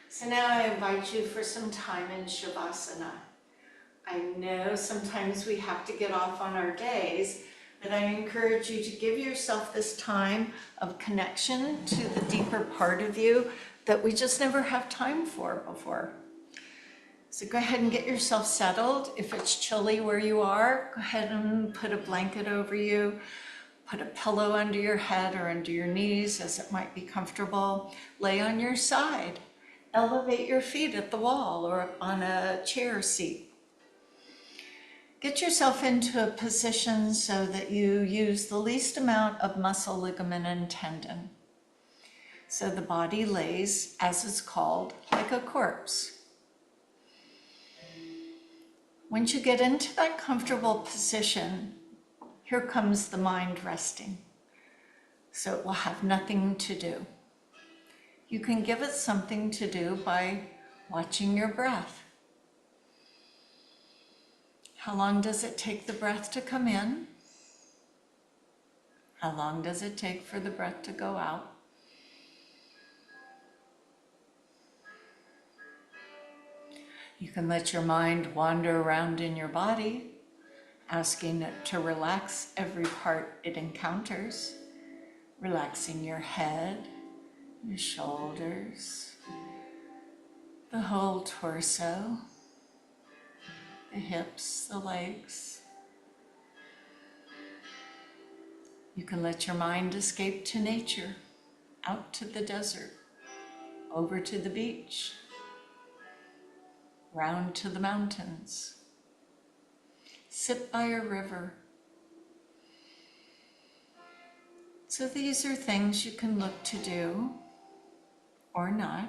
So now I invite you for some time in Shavasana. I know sometimes we have to get off on our days, but I encourage you to give yourself this time of connection to the deeper part of you that we just never have time for before. So go ahead and get yourself settled. If it's chilly where you are, go ahead and put a blanket over you. Put a pillow under your head or under your knees as it might be comfortable. Lay on your side. Elevate your feet at the wall or on a chair seat. Get yourself into a position so that you use the least amount of muscle, ligament, and tendon. So the body lays, as it's called, like a corpse. Once you get into that comfortable position, here comes the mind resting. So it will have nothing to do. You can give it something to do by watching your breath. How long does it take the breath to come in? How long does it take for the breath to go out? You can let your mind wander around in your body, asking it to relax every part it encounters, relaxing your head, your shoulders, the whole torso, the hips, the legs. You can let your mind escape to nature, out to the desert, over to the beach, round to the mountains. Sit by a river. So these are things you can look to do or not.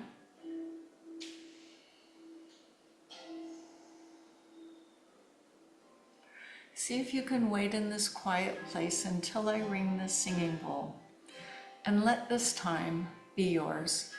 See if you can wait in this quiet place until I ring the singing bowl, and let this time be yours.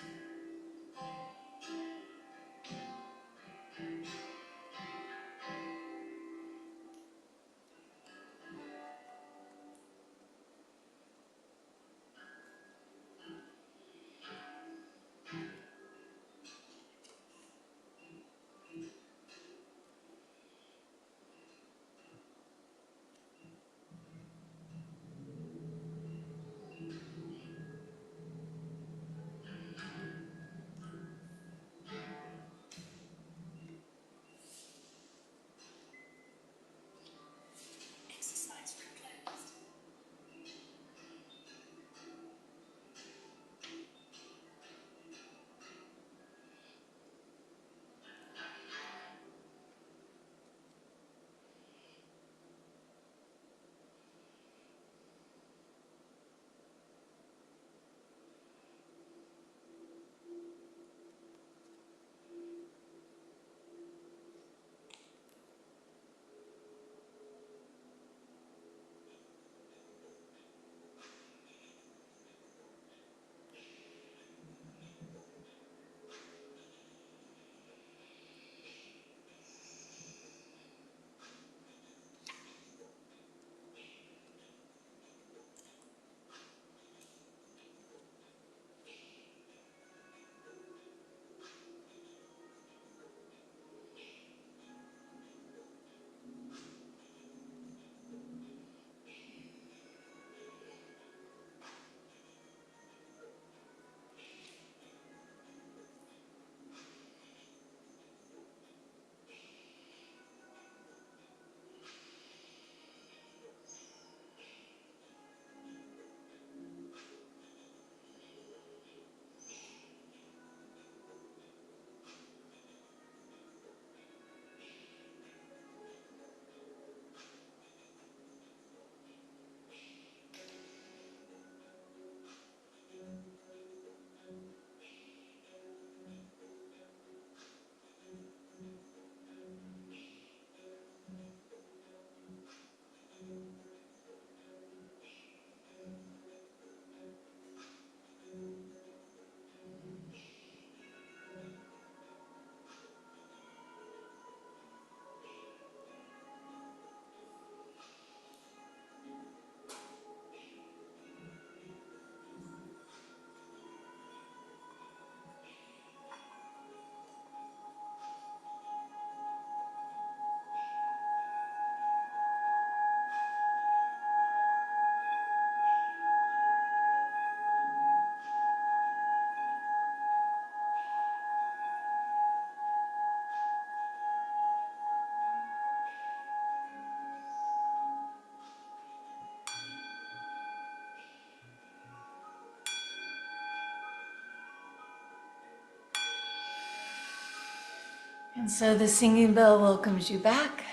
And so the singing bell welcomes you back,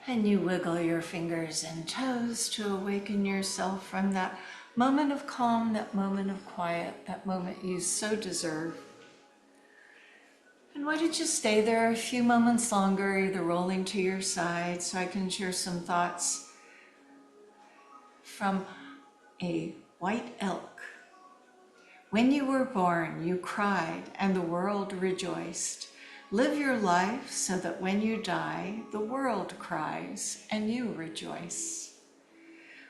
and you wiggle your fingers and toes to awaken yourself from that moment of calm, that moment of quiet, that moment you so deserve. And why don't you stay there a few moments longer, either rolling to your side, so I can share some thoughts from a white elk. When you were born, you cried, and the world rejoiced. Live your life so that when you die, the world cries, and you rejoice.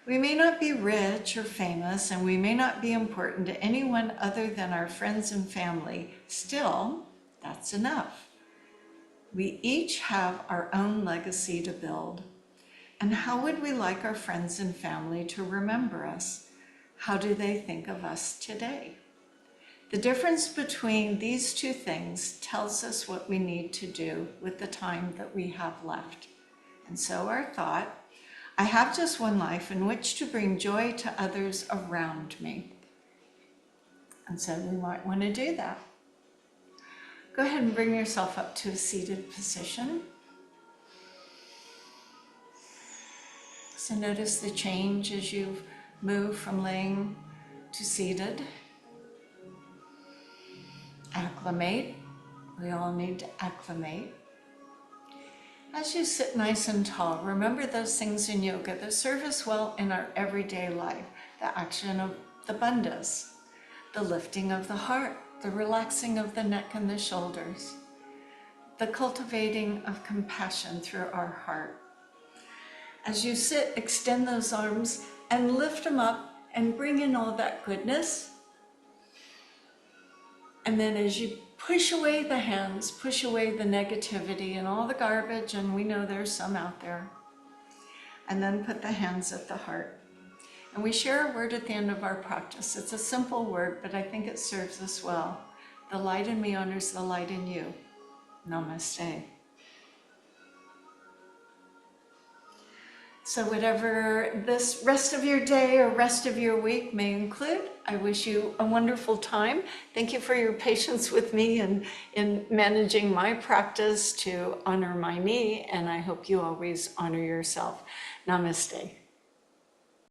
We may not be rich or famous, and we may not be important to anyone other than our friends and family. Still, that's enough. We each have our own legacy to build. And how would we like our friends and family to remember us? How do they think of us today? The difference between these two things tells us what we need to do with the time that we have left. And so our thought, I have just one life in which to bring joy to others around me. And so we might want to do that. Go ahead and bring yourself up to a seated position. So notice the change as you move from laying to seated. Acclimate. We all need to acclimate. As you sit nice and tall, remember those things in yoga that serve us well in our everyday life. The action of the bandhas, the lifting of the heart, the relaxing of the neck and the shoulders, the cultivating of compassion through our heart. As you sit, extend those arms and lift them up and bring in all that goodness. And then as you push away the hands, push away the negativity and all the garbage, and we know there's some out there. And then put the hands at the heart. And we share a word at the end of our practice. It's a simple word, but I think it serves us well. The light in me honors the light in you. Namaste. So whatever this rest of your day or rest of your week may include, I wish you a wonderful time. Thank you for your patience with me in managing my practice to honor my knee, and I hope you always honor yourself. Namaste.